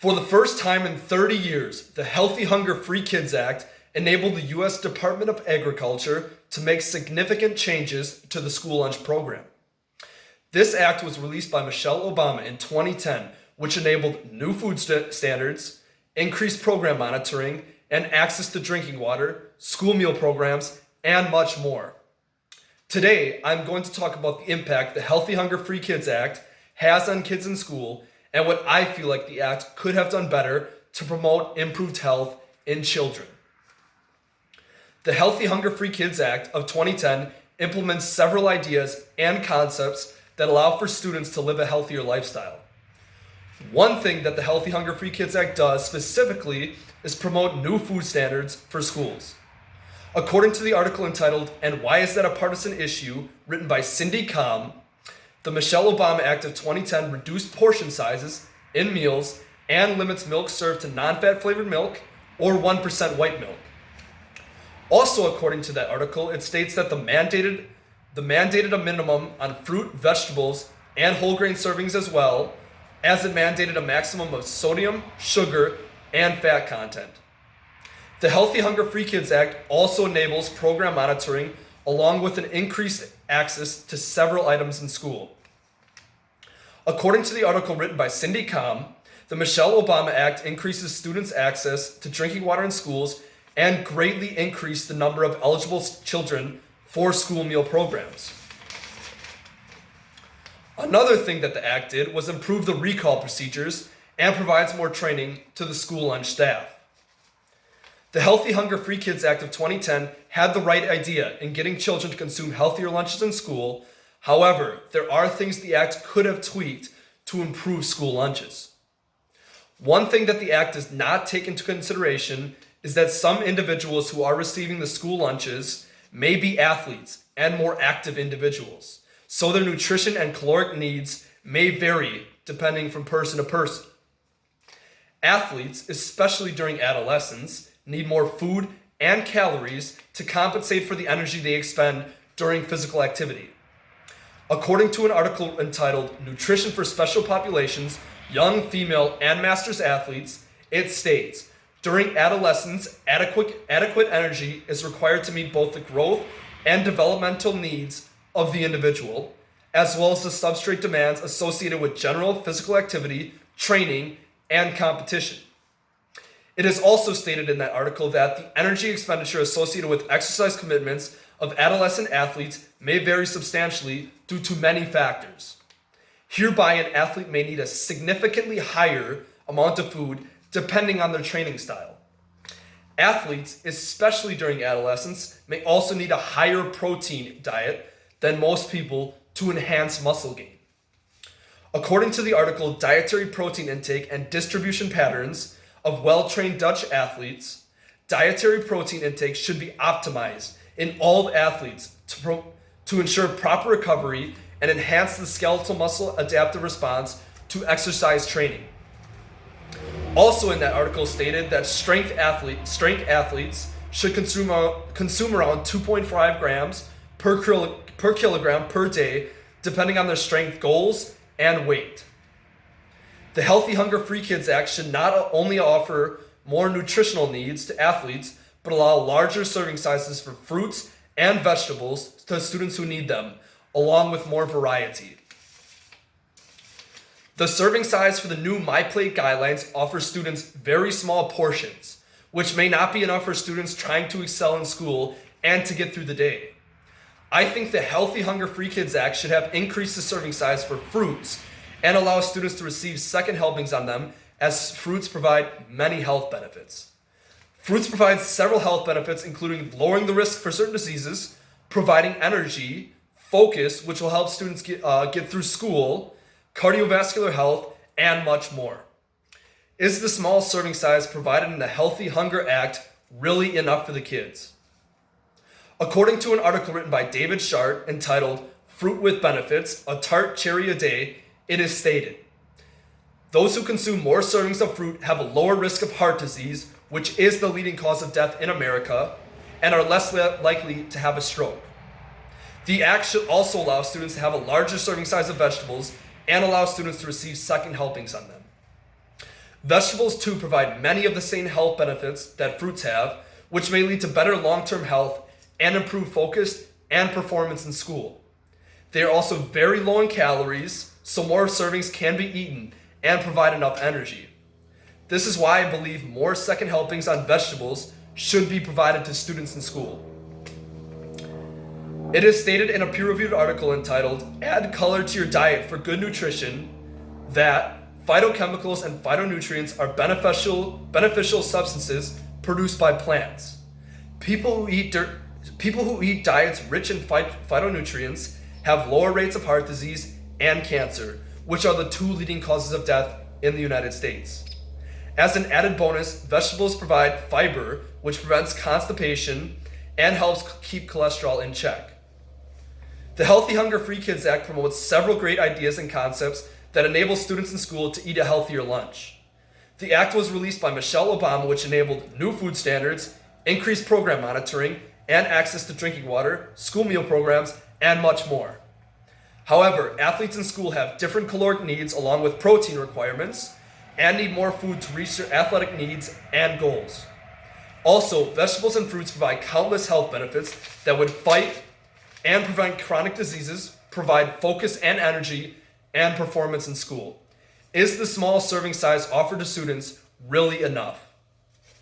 For the first time in 30 years, the Healthy Hunger Free Kids Act enabled the U.S. Department of Agriculture to make significant changes to the school lunch program. This act was released by Michelle Obama in 2010, which enabled new food standards, increased program monitoring, and access to drinking water, school meal programs, and much more. Today, I'm going to talk about the impact the Healthy Hunger Free Kids Act has on kids in school and what I feel like the act could have done better to promote improved health in children. The Healthy Hunger Free Kids Act of 2010 implements several ideas and concepts that allow for students to live a healthier lifestyle. One thing that the Healthy Hunger Free Kids Act does specifically is promote new food standards for schools. According to the article entitled, "And Why Is That a Partisan Issue?" written by Cindy Kahm, the Michelle Obama Act of 2010 reduced portion sizes in meals and limits milk served to non-fat flavored milk or 1% white milk. Also, according to that article, it states that the mandated a minimum on fruit, vegetables, and whole grain servings, as well as it mandated a maximum of sodium, sugar, and fat content. The Healthy Hunger Free Kids Act also enables program monitoring along with an increased access to several items in school. According to the article written by Cindy Kahm, the Michelle Obama Act increases students' access to drinking water in schools and greatly increased the number of eligible children for school meal programs. Another thing that the act did was improve the recall procedures and provides more training to the school lunch staff. The Healthy Hunger Free Kids Act of 2010 had the right idea in getting children to consume healthier lunches in school. However, there are things the act could have tweaked to improve school lunches. One thing that the act does not take into consideration is that some individuals who are receiving the school lunches may be athletes and more active individuals, so their nutrition and caloric needs may vary depending from person to person. Athletes, especially during adolescence, need more food and calories to compensate for the energy they expend during physical activity. According to an article entitled "Nutrition for Special Populations, Young Female and Masters Athletes," it states, during adolescence, adequate energy is required to meet both the growth and developmental needs of the individual, as well as the substrate demands associated with general physical activity, training, and competition. It is also stated in that article that the energy expenditure associated with exercise commitments of adolescent athletes may vary substantially due to many factors. Hereby, an athlete may need a significantly higher amount of food depending on their training style. Athletes, especially during adolescence, may also need a higher protein diet than most people to enhance muscle gain. According to the article "Dietary Protein Intake and Distribution Patterns of Well-Trained Dutch Athletes," dietary protein intake should be optimized in all athletes to ensure proper recovery and enhance the skeletal muscle adaptive response to exercise training. Also in that article stated that strength athletes should consume around 2.5 grams per kilogram per day, depending on their strength goals and weight. The Healthy Hunger Free Kids Act should not only offer more nutritional needs to athletes, but allow larger serving sizes for fruits and vegetables to students who need them, along with more variety. The serving size for the new MyPlate guidelines offers students very small portions, which may not be enough for students trying to excel in school and to get through the day. I think the Healthy Hunger Free Kids Act should have increased the serving size for fruits and allow students to receive second helpings on them, as fruits provide many health benefits. Fruits provide several health benefits, including lowering the risk for certain diseases, providing energy, focus, which will help students get through school, cardiovascular health, and much more. Is the small serving size provided in the Healthy Hunger Act really enough for the kids? According to an article written by David Shart entitled "Fruit with Benefits, a Tart Cherry a Day," it is stated, "Those who consume more servings of fruit have a lower risk of heart disease, which is the leading cause of death in America, and are less likely to have a stroke. The act should also allow students to have a larger serving size of vegetables and allow students to receive second helpings on them. Vegetables too provide many of the same health benefits that fruits have, which may lead to better long-term health and improved focus and performance in school. They are also very low in calories, so more servings can be eaten and provide enough energy. This is why I believe more second helpings on vegetables should be provided to students in school. It is stated in a peer-reviewed article entitled "Add Color to Your Diet for Good Nutrition" that phytochemicals and phytonutrients are beneficial substances produced by plants. People who eat diets rich in phytonutrients have lower rates of heart disease and cancer, which are the two leading causes of death in the United States. As an added bonus, vegetables provide fiber, which prevents constipation and helps keep cholesterol in check. The Healthy Hunger Free Kids Act promotes several great ideas and concepts that enable students in school to eat a healthier lunch. The act was released by Michelle Obama, which enabled new food standards, increased program monitoring, and access to drinking water, school meal programs, and much more. However, athletes in school have different caloric needs along with protein requirements and need more food to reach their athletic needs and goals. Also, vegetables and fruits provide countless health benefits that would fight and prevent chronic diseases, provide focus and energy, and performance in school. Is the small serving size offered to students really enough?